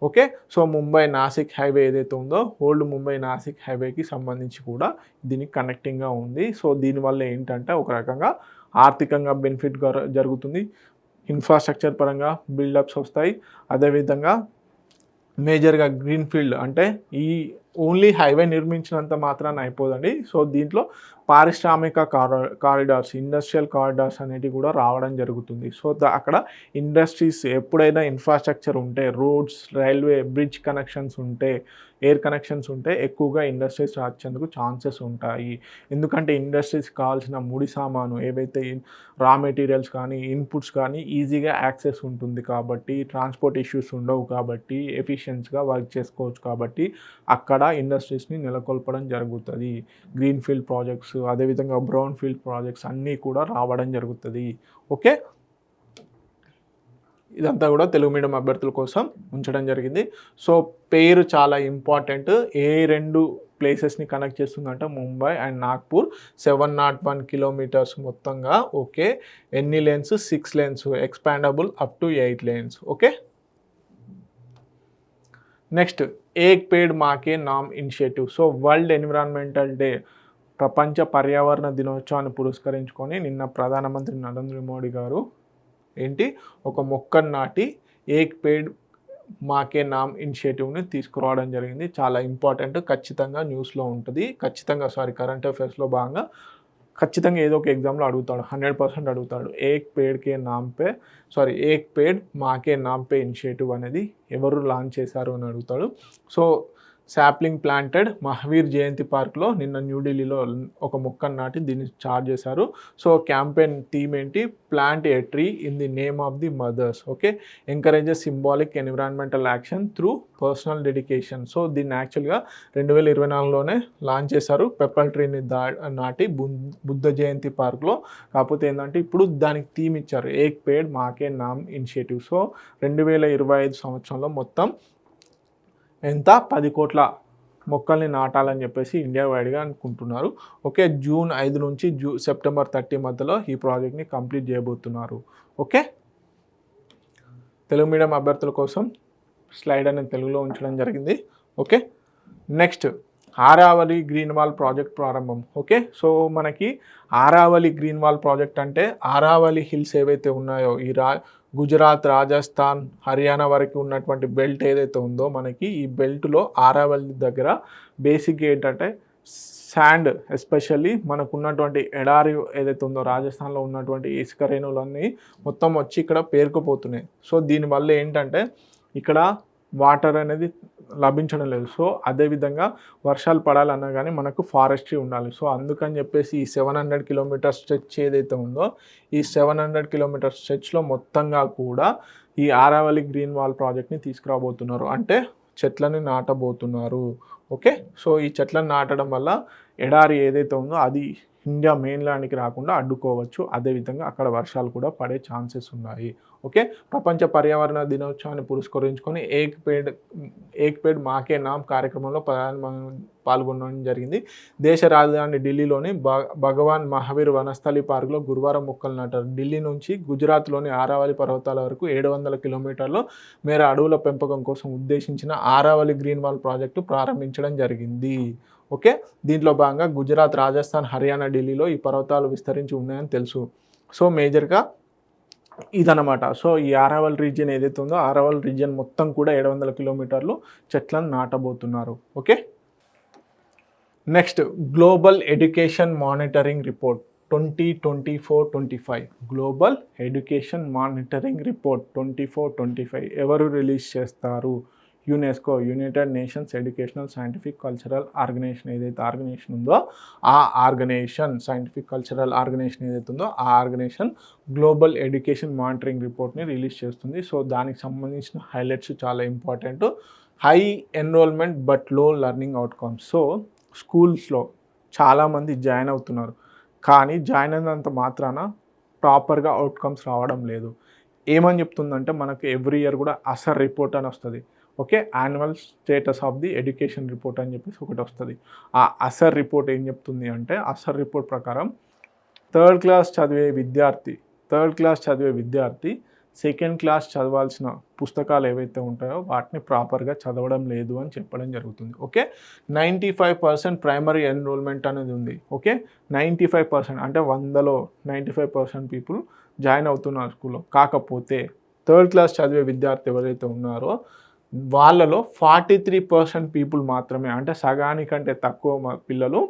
Okay, so Mumbai Nashik highway ఏదైతే ఉందో ఓల్డ్ ముంబై నాసిక్ హైవేకి సంబంధించి కూడా దీనికి కనెక్టింగ్గా ఉంది. సో దీనివల్ల ఏంటంటే ఒక రకంగా ఆర్థికంగా బెనిఫిట్ జరుగుతుంది, ఇన్ఫ్రాస్ట్రక్చర్ పరంగా బిల్డప్స్ వస్తాయి. అదేవిధంగా మేజర్గా గ్రీన్ఫీల్డ్ అంటే ఈ ఓన్లీ హైవే నిర్మించినంత మాత్రాన అయిపోదండి. సో దీంట్లో పారిశ్రామిక కారిడార్స్, ఇండస్ట్రియల్ కారిడార్స్ అనేటివి కూడా రావడం జరుగుతుంది. సో అక్కడ ఇండస్ట్రీస్ ఎప్పుడైనా ఇన్ఫ్రాస్ట్రక్చర్ ఉంటే, రోడ్స్, రైల్వే, బ్రిడ్జ్ కనెక్షన్స్ ఉంటే, ఎయిర్ కనెక్షన్స్ ఉంటే ఎక్కువగా ఇండస్ట్రీస్ వచ్చేందుకు ఛాన్సెస్ ఉంటాయి. ఎందుకంటే ఇండస్ట్రీస్కి కావాల్సిన ముడి సామాను ఏవైతే రా మెటీరియల్స్ కానీ ఇన్పుట్స్ కానీ ఈజీగా యాక్సెస్ ఉంటుంది కాబట్టి, ట్రాన్స్పోర్ట్ ఇష్యూస్ ఉండవు కాబట్టి, ఎఫిషియన్స్గా వర్క్ చేసుకోవచ్చు కాబట్టి అక్కడ ఇండస్ట్రీస్ని నెలకొల్పడం జరుగుతుంది. గ్రీన్ఫీల్డ్ ప్రాజెక్ట్స్, అదేవిధంగా బ్రౌన్ ఫీల్డ్ ప్రాజెక్ట్స్ అన్నీ కూడా రావడం జరుగుతుంది. ఓకే, ఇదంతా కూడా తెలుగు మీడియం అభ్యర్థుల కోసం ఉంచడం జరిగింది. సో పేరు చాలా ఇంపార్టెంట్. ఏ 2 ప్లేసెస్ని కనెక్ట్ చేస్తుందంటే ముంబై అండ్ నాగ్పూర్. 701 కిలోమీటర్స్ మొత్తంగా. ఓకే, ఎన్ని lanes? 6 lanes, expandable up to 8 lanes. Okay, next ఏక్ పేడ్ మాకే నామ్ initiative. So world environmental day, ప్రపంచ పర్యావరణ దినోత్సవాన్ని పురస్కరించుకొని నిన్న ప్రధానమంత్రి నరేంద్ర మోడీ గారు ఒక మొక్కను నాటి ఏక్ పేడ్ మాకే నామ్ ఇనిషియేటివ్ని తీసుకురావడం జరిగింది. చాలా ఇంపార్టెంట్, ఖచ్చితంగా న్యూస్లో ఉంటుంది, కరెంట్ అఫైర్స్లో భాగంగా ఖచ్చితంగా ఏదో ఒక ఎగ్జామ్లో అడుగుతాడు, 100% అడుగుతాడు. ఏక్ పేడ్ మాకే నామ్ పే ఇనిషియేటివ్ అనేది ఎవరు లాంచ్ చేశారు అని అడుగుతాడు. So sapling planted Mahavir Jayanti పార్క్లో నిన్న న్యూఢిల్లీలో ఒక మొక్కను నాటి దీన్ని స్టార్ట్ చేశారు. సో క్యాంపెయిన్ థీమ్ ఏంటి? Plant a tree in the name of the mothers. Okay, encourages symbolic environmental action through personal dedication. So దీన్ని యాక్చువల్గా 2024లోనే లాంచ్ చేశారు, పెప్పల్ ట్రీని నాటి బుద్ధ జయంతి పార్క్లో. కాకపోతే ఏంటంటే ఇప్పుడు దానికి థీమ్ ఇచ్చారు, ఏక్ పేడ్ మాకే నామ్ ఇనిషియేటివ్. సో 2025 సంవత్సరంలో మొత్తం ఎంత? 10 కోట్ల మొక్కల్ని నాటాలని చెప్పేసి ఇండియా వైడ్గా అనుకుంటున్నారు. ఓకే, జూన్ 5 నుంచి సెప్టెంబర్ 30 మధ్యలో ఈ ప్రాజెక్ట్ని కంప్లీట్ చేయబోతున్నారు. ఓకే, తెలుగు మీడియం అభ్యర్థుల కోసం స్లైడ్ అనేది తెలుగులో ఉంచడం జరిగింది. Okay, next Aravalli green wall project ప్రారంభం. ఓకే, సో మనకి ఆరావళి గ్రీన్ వాల్ ప్రాజెక్ట్ అంటే ఆరావళి హిల్స్ ఏవైతే ఉన్నాయో ఈ గుజరాత్, రాజస్థాన్, హర్యానా వరకు ఉన్నటువంటి బెల్ట్ ఏదైతే ఉందో మనకి ఈ బెల్ట్లో ఆరావళి దగ్గర బేసిక్గా ఏంటంటే శాండ్, ఎస్పెషల్లీ మనకు ఉన్నటువంటి ఎడారి ఏదైతే ఉందో రాజస్థాన్లో ఉన్నటువంటి ఇసుక రేణువులన్నీ మొత్తం వచ్చి ఇక్కడ పేరుకుపోతున్నాయి. సో దీనివల్ల ఏంటంటే ఇక్కడ వాటర్ అనేది లభించడం లేదు. సో అదేవిధంగా వర్షాలు పడాలన్నా కానీ మనకు ఫారెస్ట్రీ ఉండాలి. సో అందుకని చెప్పేసి ఈ 700 కిలోమీటర్ స్ట్రెచ్ ఏదైతే ఉందో ఈ 700 కిలోమీటర్ స్ట్రెచ్లో మొత్తంగా కూడా ఈ ఆరావళి గ్రీన్ వాల్ ప్రాజెక్ట్ని తీసుకురాబోతున్నారు, అంటే చెట్లని నాటబోతున్నారు. ఓకే, సో ఈ చెట్లను నాటడం వల్ల ఎడారి ఏదైతే ఉందో అది ఇండియా మెయిన్ ల్యాండ్కి రాకుండా అడ్డుకోవచ్చు. అదేవిధంగా అక్కడ వర్షాలు కూడా పడే ఛాన్సెస్ ఉన్నాయి. ఓకే, ప్రపంచ పర్యావరణ దినోత్సవాన్ని పురస్కరించుకొని ఏక్ పేడ్ మాకే నామ్ కార్యక్రమంలో ప్రధానమంత్రి పాల్గొనడం జరిగింది. దేశ రాజధాని ఢిల్లీలోని భగవాన్ మహావీర్ వనస్థలి పార్కులో గురువారం మొక్కలు నాటారు. ఢిల్లీ నుంచి గుజరాత్లోని ఆరావళి పర్వతాల వరకు 700 కిలోమీటర్ల మేర అడవుల పెంపకం కోసం ఉద్దేశించిన ఆరావళి గ్రీన్ వాల్ ప్రాజెక్టు ప్రారంభించడం జరిగింది. ఓకే, దీంట్లో భాగంగా గుజరాత్, రాజస్థాన్, హర్యానా, ఢిల్లీలో ఈ పర్వతాలు విస్తరించి ఉన్నాయని తెలుసు. సో మేజర్గా ఇదనమాట. సో ఈ ఆరావళి రీజియన్ ఏదైతే ఉందో ఆరావళి రీజియన్ మొత్తం కూడా 700 కిలోమీటర్లు చెట్లను నాటబోతున్నారు. Okay, next global education monitoring report 2024-25 global education monitoring report 2024-25 ఎవరు రిలీజ్ చేస్తారు? UNESCO, united nations educational scientific cultural organisation ఏదైతే ఆర్గనైజేషన్ ఉందో ఆ ఆర్గనైజేషన్, సైంటిఫిక్ కల్చరల్ ఆర్గనైజేషన్ ఏదైతే ఉందో ఆ ఆర్గనైజేషన్ గ్లోబల్ ఎడ్యుకేషన్ మానిటరింగ్ రిపోర్ట్ని రిలీజ్ చేస్తుంది. సో దానికి సంబంధించిన హైలైట్స్ చాలా important. High enrolment but low learning outcomes. So స్కూల్స్లో చాలామంది జాయిన్ అవుతున్నారు, కానీ జాయిన్ అయినంత మాత్రాన ప్రాపర్గా అవుట్కమ్స్ రావడం లేదు. ఏమని చెప్తుందంటే మనకు ఎవ్రీ ఇయర్ కూడా అసర్ రిపోర్ట్ అని వస్తుంది. Okay, annual status of the education report అని చెప్పేసి ఒకటి వస్తుంది. ఆ అసర్ రిపోర్ట్ ఏం చెప్తుంది అంటే అసర్ రిపోర్ట్ ప్రకారం థర్డ్ క్లాస్ చదివే విద్యార్థి సెకండ్ క్లాస్ చదవాల్సిన పుస్తకాలు ఏవైతే ఉంటాయో వాటిని ప్రాపర్గా చదవడం లేదు అని చెప్పడం జరుగుతుంది. ఓకే, 95% ప్రైమరీ ఎన్రోల్మెంట్ అనేది ఉంది. ఓకే, 95% అంటే 100లో 95% పీపుల్ జాయిన్ అవుతున్నారు స్కూల్లో. కాకపోతే థర్డ్ క్లాస్ చదివే విద్యార్థి ఎవరైతే ఉన్నారో వాళ్ళలో 43% పీపుల్ మాత్రమే, అంటే సగానికంటే తక్కువ పిల్లలు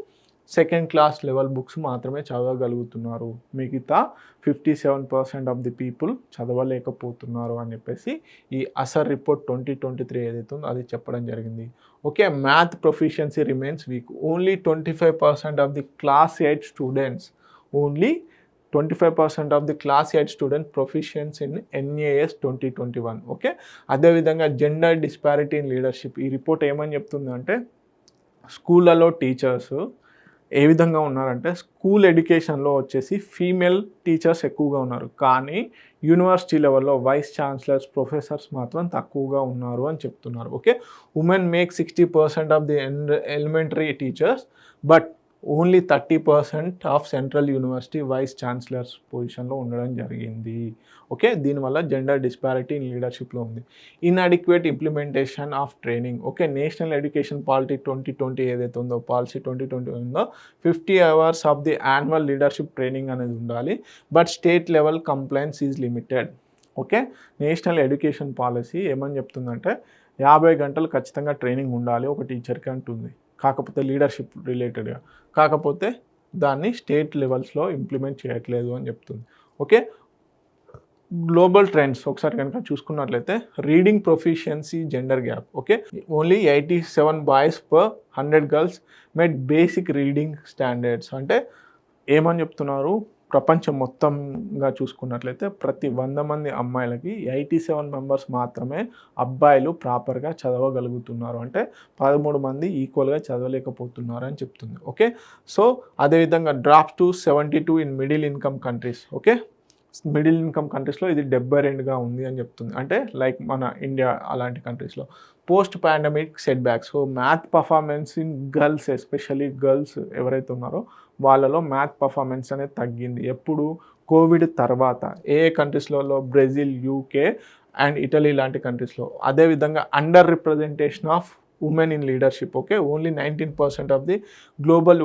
సెకండ్ క్లాస్ లెవెల్ బుక్స్ మాత్రమే చదవగలుగుతున్నారు. మిగతా 57% ఆఫ్ ది పీపుల్ చదవలేకపోతున్నారు అని చెప్పేసి ఈ అసర్ రిపోర్ట్ 2023 ఏదైతే ఉందో అది చెప్పడం జరిగింది. Okay, math proficiency remains week. Only 25% of the class 8 students, only 25% of the class 8 student proficiency in NAS 2021. Okay, అదేవిధంగా జెండర్ డిస్పారిటీ ఇన్ లీడర్షిప్. ఈ రిపోర్ట్ ఏమని చెప్తుందంటే స్కూళ్ళలో టీచర్స్ ఏ విధంగా ఉన్నారంటే స్కూల్ ఎడ్యుకేషన్లో వచ్చేసి ఫీమేల్ టీచర్స్ ఎక్కువగా ఉన్నారు, కానీ యూనివర్సిటీ లెవెల్లో వైస్ ఛాన్సలర్స్, ప్రొఫెసర్స్ మాత్రం తక్కువగా ఉన్నారు అని చెప్తున్నారు. Okay, women make 60% of the elementary teachers but only 30% of central university vice chancellors పొజిషన్లో ఉండడం జరిగింది. ఓకే, దీనివల్ల జెండర్ డిస్పారిటీ ఇన్ లీడర్షిప్లో ఉంది. Inadequate implementation of training. Okay, national education policy 2020 ఏదైతే ఉందో పాలసీ 2020 ఉందో 50 hours of the annual leadership training అనేది ఉండాలి, but state level compliance is limited. Okay, national education policy ఏమని చెప్తుందంటే 50 గంటలు ఖచ్చితంగా ట్రైనింగ్ ఉండాలి ఒక టీచర్కి అంటుంది. కాకపోతే లీడర్షిప్ రిలేటెడ్గా, కాకపోతే దాన్ని స్టేట్ లెవెల్స్లో ఇంప్లిమెంట్ చేయట్లేదు అని చెప్తుంది. ఓకే, గ్లోబల్ ట్రెండ్స్ ఒకసారి కనుక చూసుకున్నట్లయితే reading proficiency gender gap. Okay, only 87 boys per 100 girls met basic reading standards. అంటే ఏమని చెప్తున్నారు, ప్రపంచం మొత్తంగా చూసుకున్నట్లయితే ప్రతి 100 మంది అమ్మాయిలకి 87 మెంబర్స్ మాత్రమే అబ్బాయిలు ప్రాపర్గా చదవగలుగుతున్నారు, అంటే 13 మంది ఈక్వల్గా చదవలేకపోతున్నారు అని చెప్తుంది. ఓకే, సో అదేవిధంగా drops to 72 in middle income countries. Okay, middle income కంట్రీస్లో ఇది 72గా ఉంది అని చెప్తుంది. అంటే లైక్ మన ఇండియా అలాంటి కంట్రీస్లో. Post pandemic set back. So math performance in girls, especially girls ఎవరైతే ఉన్నారో వాళ్ళలో మ్యాథ్ పర్ఫార్మెన్స్ అనేది తగ్గింది. ఎప్పుడు? కోవిడ్ తర్వాత. ఏ కంట్రీస్లలో? బ్రెజిల్, యూకే అండ్ ఇటలీ లాంటి కంట్రీస్లో. అదేవిధంగా under representation of women in leadership. Okay, only 19% of the global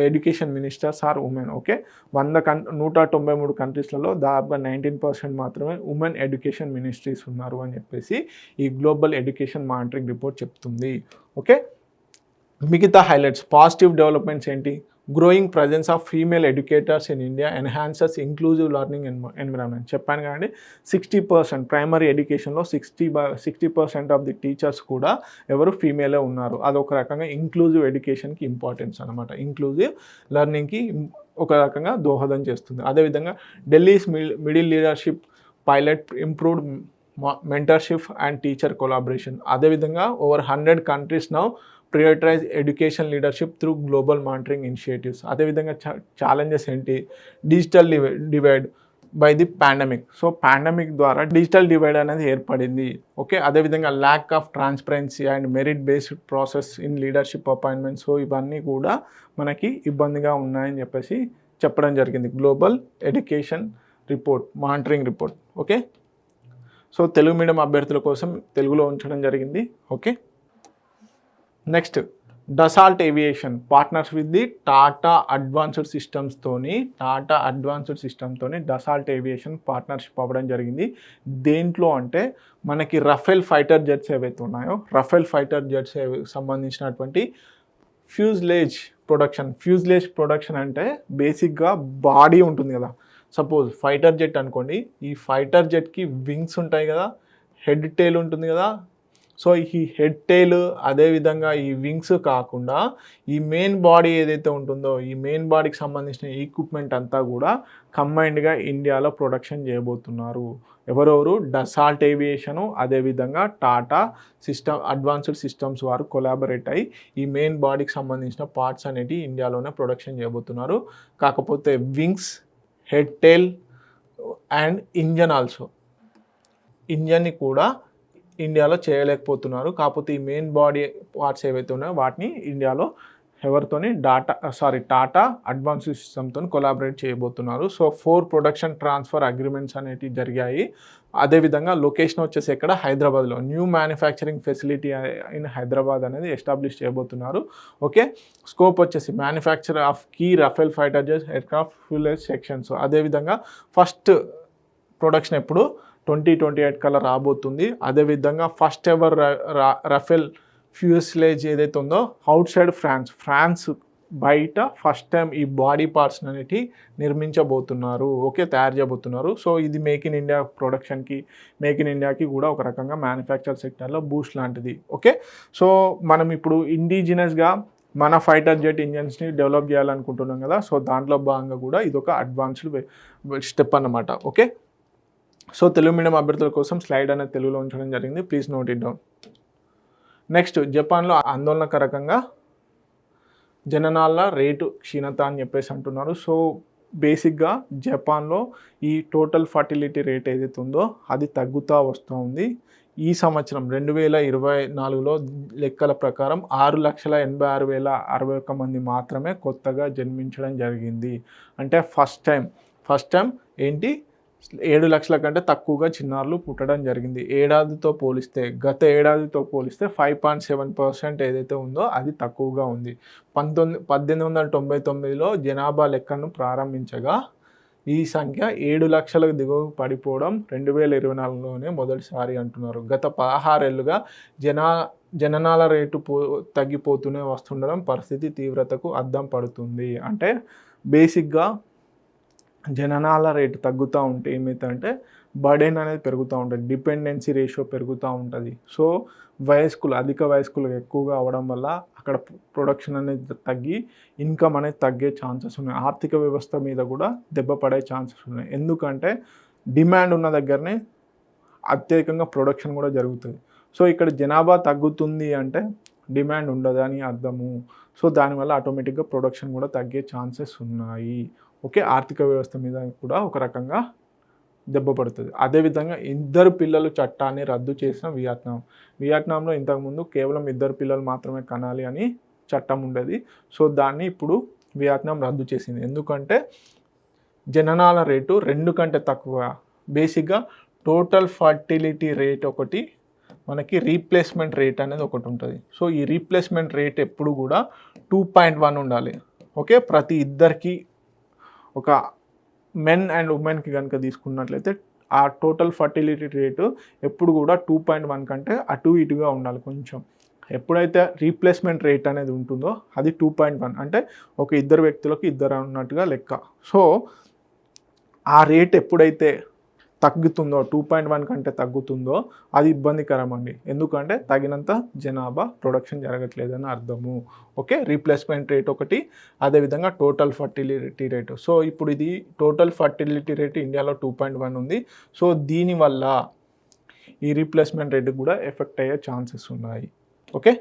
education ministers are women. Okay, 193 కంట్రీస్లలో దాదాపుగా 19% మాత్రమే ఉమెన్ ఎడ్యుకేషన్ మినిస్ట్రీస్ ఉన్నారు అని చెప్పేసి ఈ గ్లోబల్ ఎడ్యుకేషన్ మానిటరింగ్ రిపోర్ట్ చెప్తుంది. ఓకే, మిగతా హైలైట్స్, పాజిటివ్ డెవలప్మెంట్స్ ఏంటి? Growing presence of female educators in India enhances inclusive learning environment. చెప్పాను కదండి, 60% ప్రైమరీ ఎడ్యుకేషన్లో 60% ఆఫ్ ది టీచర్స్ కూడా ఎవరు? ఫీమేలే ఉన్నారు. అదొక రకంగా ఇంక్లూజివ్ ఎడ్యుకేషన్కి ఇంపార్టెన్స్ అనమాట. ఇంక్లూజివ్ లెర్నింగ్కి ఒక రకంగా దోహదం చేస్తుంది. అదేవిధంగా Delhi's middle leadership pilot improved mentorship and teacher collaboration. అదేవిధంగా over 100 countries now prioritise education leadership through global monitoring initiatives. అదేవిధంగా ఛాలెంజెస్ ఏంటి? Digital divide by the pandemic. So pandemic ద్వారా డిజిటల్ డివైడ్ అనేది ఏర్పడింది. ఓకే, అదేవిధంగా lack of transparency and merit based process in leadership appointments. So ఇవన్నీ కూడా మనకి ఇబ్బందిగా ఉన్నాయని చెప్పేసి చెప్పడం జరిగింది global education report, monitoring report. Okay, so Telugu medium అభ్యర్థుల కోసం తెలుగులో ఉంచడం జరిగింది. Okay, next Dassault aviation partners with the Tata advanced సిస్టమ్స్తోని డసాల్ట్ ఏవియేషన్ పార్ట్నర్షిప్ అవ్వడం జరిగింది. దేంట్లో అంటే మనకి రఫేల్ ఫైటర్ జెట్స్ ఏవైతే ఉన్నాయో, రఫేల్ ఫైటర్ జెట్స్ సంబంధించినటువంటి ఫ్యూజ్లేజ్ ప్రొడక్షన్ అంటే బేసిక్గా బాడీ ఉంటుంది కదా. సపోజ్ ఫైటర్ జెట్ అనుకోండి, ఈ ఫైటర్ జెట్కి వింగ్స్ ఉంటాయి కదా, హెడ్ టైల్ ఉంటుంది కదా. సో ఈ హెడ్ టైల్ అదేవిధంగా ఈ వింగ్స్ కాకుండా ఈ మెయిన్ బాడీ ఏదైతే ఉంటుందో, ఈ మెయిన్ బాడీకి సంబంధించిన ఈక్విప్మెంట్ అంతా కూడా కంబైన్డ్గా ఇండియాలో ప్రొడక్షన్ చేయబోతున్నారు. ఎవరెవరు? డసాల్ట్ ఏవియేషను, అదేవిధంగా టాటా అడ్వాన్స్డ్ సిస్టమ్స్ వారు కొలాబరేట్ అయ్యి ఈ మెయిన్ బాడీకి సంబంధించిన పార్ట్స్ అనేవి ఇండియాలోనే ప్రొడక్షన్ చేయబోతున్నారు. కాకపోతే వింగ్స్, హెడ్ టైల్ అండ్ ఇంజన్ని కూడా ఇండియాలో చేయలేకపోతున్నారు. కాకపోతే ఈ మెయిన్ బాడీ పార్ట్స్ ఏవైతే ఉన్నాయో వాటిని ఇండియాలో ఎవరితోని టాటా అడ్వాన్స్ సిస్టమ్తో కొలాబరేట్ చేయబోతున్నారు. సో 4 ప్రొడక్షన్ ట్రాన్స్ఫర్ అగ్రిమెంట్స్ అనేవి జరిగాయి. అదేవిధంగా లొకేషన్ వచ్చేసి ఇక్కడ హైదరాబాద్లో new manufacturing facility in Hyderabad అనేది ఎస్టాబ్లిష్ చేయబోతున్నారు. ఓకే, స్కోప్ వచ్చేసి manufacture of key Rafale fighter jet aircraft fuselage sections. అదేవిధంగా ఫస్ట్ ప్రొడక్షన్ ఎప్పుడు 2028 కల్లా రాబోతుంది. అదేవిధంగా ఫస్ట్ ఎవర్ రఫేల్ ఫ్యూస్లేజ్ ఏదైతే ఉందో అవుట్ సైడ్ ఫ్రాన్స్ బయట ఫస్ట్ టైం ఈ బాడీ పార్ట్స్ అనేవి నిర్మించబోతున్నారు. ఓకే, తయారు చేయబోతున్నారు. సో ఇది మేక్ ఇన్ ఇండియా ప్రొడక్షన్కి, మేక్ ఇన్ ఇండియాకి కూడా ఒక రకంగా మ్యానుఫ్యాక్చర్ సెక్టర్లో బూస్ట్ లాంటిది. ఓకే, సో మనం ఇప్పుడు ఇండిజినస్గా మన ఫైటర్ జెట్ ఇంజన్స్ని డెవలప్ చేయాలనుకుంటున్నాం కదా. సో దాంట్లో భాగంగా కూడా ఇదొక అడ్వాన్స్డ్ స్టెప్ అన్నమాట. ఓకే, సో తెలుగు మీడియం అభ్యర్థుల కోసం స్లైడ్ అనేది తెలుగులో ఉంచడం జరిగింది. Please note it down. Next, జపాన్లో ఆందోళనకరంగా జననాల రేటు క్షీణత అని చెప్పేసి అంటున్నారు. సో బేసిక్గా జపాన్లో ఈ టోటల్ ఫర్టిలిటీ రేట్ ఏదైతే ఉందో అది తగ్గుతూ వస్తూ ఉంది. ఈ సంవత్సరం 2024లో లెక్కల ప్రకారం 6,86,061 మంది మాత్రమే కొత్తగా జన్మించడం జరిగింది. అంటే ఫస్ట్ టైం ఏంటి, 7 లక్షల కంటే తక్కువగా చిన్నారులు పుట్టడం జరిగింది. గత ఏడాదితో పోలిస్తే 5.7% ఏదైతే ఉందో అది తక్కువగా ఉంది. 1899లో జనాభా లెక్కను ప్రారంభించగా ఈ సంఖ్య 7 లక్షలకు దిగువకు పడిపోవడం 2024లోనే మొదటిసారి అంటున్నారు. గత 16 ఏళ్ళుగా జననాల రేటు తగ్గిపోతూనే వస్తుండడం పరిస్థితి తీవ్రతకు అద్దం పడుతుంది. అంటే బేసిక్గా జననాల రేటు తగ్గుతూ ఉంటే ఏమవుతుందంటే బర్డెన్ అనేది పెరుగుతూ ఉంటుంది, డిపెండెన్సీ రేషియో పెరుగుతూ ఉంటుంది. సో అధిక వయస్కులు ఎక్కువగా అవ్వడం వల్ల అక్కడ ప్రొడక్షన్ అనేది తగ్గి ఇన్కమ్ అనేది తగ్గే ఛాన్సెస్ ఉన్నాయి. ఆర్థిక వ్యవస్థ మీద కూడా దెబ్బ పడే ఛాన్సెస్ ఉన్నాయి. ఎందుకంటే డిమాండ్ ఉన్న దగ్గరనే అత్యధికంగా ప్రొడక్షన్ కూడా జరుగుతుంది. సో ఇక్కడ జనాభా తగ్గుతుంది అంటే డిమాండ్ ఉండదని అర్థము. సో దానివల్ల ఆటోమేటిక్గా ప్రొడక్షన్ కూడా తగ్గే ఛాన్సెస్ ఉన్నాయి. ఓకే, ఆర్థిక వ్యవస్థ మీద కూడా ఒక రకంగా దెబ్బ పడుతుంది. అదేవిధంగా ఇద్దరు పిల్లలు చట్టాన్ని రద్దు చేసిన వియత్నాంలో ఇంతకుముందు కేవలం ఇద్దరు పిల్లలు మాత్రమే కనాలి అని చట్టం ఉండేది. సో దాన్ని ఇప్పుడు వియత్నాం రద్దు చేసింది. ఎందుకంటే జననాల రేటు 2 కంటే తక్కువ. బేసిక్గా టోటల్ ఫర్టిలిటీ రేట్ ఒకటి, మనకి రీప్లేస్మెంట్ రేట్ అనేది ఒకటి ఉంటుంది. సో ఈ రీప్లేస్మెంట్ రేట్ ఎప్పుడు కూడా 2.1 ఉండాలి. ఓకే, ప్రతి ఇద్దరికి ఒక మెన్ అండ్ ఉమెన్కి కనుక తీసుకున్నట్లయితే ఆ టోటల్ ఫర్టిలిటీ రేటు ఎప్పుడు కూడా 2.1 కంటే అటు ఇటుగా ఉండాలి కొంచెం. ఎప్పుడైతే రీప్లేస్మెంట్ రేట్ అనేది ఉంటుందో అది 2.1 అంటే ఒక ఇద్దరు వ్యక్తులకు ఇద్దరు అన్నట్టుగా లెక్క. సో ఆ రేట్ ఎప్పుడైతే తగ్గుతుందో 2.1 కంటే తగ్గుతుందో అది ఇబ్బందికరం అండి. ఎందుకంటే తగినంత జనాభా ప్రొడక్షన్ జరగట్లేదని అర్థము. ఓకే, రీప్లేస్మెంట్ రేట్ ఒకటి, అదేవిధంగా టోటల్ ఫర్టిలిటీ రేటు. సో ఇప్పుడు ఇది టోటల్ ఫర్టిలిటీ రేట్ ఇండియాలో 2.1 ఉంది. సో దీనివల్ల ఈ రీప్లేస్మెంట్ రేట్ కూడా ఎఫెక్ట్ అయ్యే ఛాన్సెస్ ఉన్నాయి. ఓకే,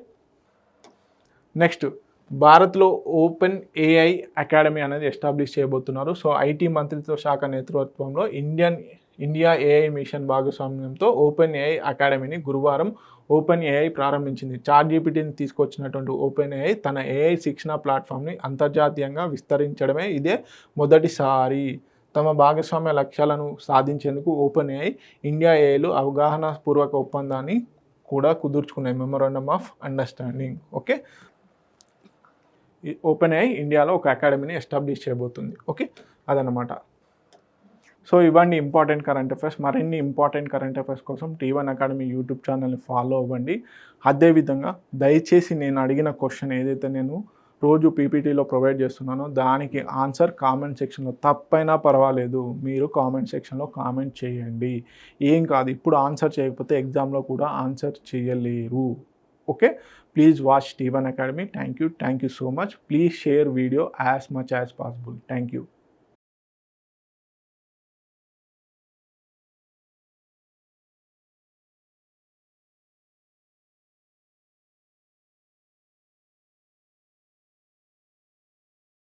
నెక్స్ట్ భారత్లో ఓపెన్ ఏఐ అకాడమీ అనేది ఎస్టాబ్లిష్ చేయబోతున్నారు. సో ఐటీ మంత్రిత్వ శాఖ నేతృత్వంలో ఇండియా ఏఐ మిషన్ భాగస్వామ్యంతో ఓపెన్ ఏఐ అకాడమీని గురువారం ఓపెన్ ఏఐ ప్రారంభించింది. చాట్‌జీపీటీని తీసుకొచ్చినటువంటి ఓపెన్ ఏఐ తన ఏఐ శిక్షణ ప్లాట్ఫామ్ని అంతర్జాతీయంగా విస్తరించడమే ఇదే మొదటిసారి. తమ భాగస్వామ్య లక్ష్యాలను సాధించేందుకు ఓపెన్ ఏఐ, ఇండియా ఏఐలు అవగాహన పూర్వక ఒప్పందాన్ని కూడా కుదుర్చుకున్నాయి, memorandum of understanding. Okay, OpenAI ఇండియాలో ఒక అకాడమీని ఎస్టాబ్లిష్ చేయబోతుంది. ఓకే, అదనమాట. సో ఇవన్నీ ఇంపార్టెంట్ కరెంట్ అఫైర్స్. మరిన్ని ఇంపార్టెంట్ కరెంట్ అఫైర్స్ కోసం T1 అకాడమీ యూట్యూబ్ ఛానల్ని ఫాలో అవ్వండి. అదేవిధంగా దయచేసి నేను అడిగిన క్వశ్చన్ ఏదైతే నేను రోజు పీపీటీలో ప్రొవైడ్ చేస్తున్నానో దానికి ఆన్సర్ కామెంట్ సెక్షన్లో, తప్పైనా పర్వాలేదు మీరు కామెంట్ సెక్షన్లో కామెంట్ చేయండి. ఏం కాదు, ఇప్పుడు ఆన్సర్ చేయకపోతే ఎగ్జామ్లో కూడా ఆన్సర్ చేయలేరు. Okay, please watch T1 academy. Thank you so much. Please share video as much as possible. Thank you.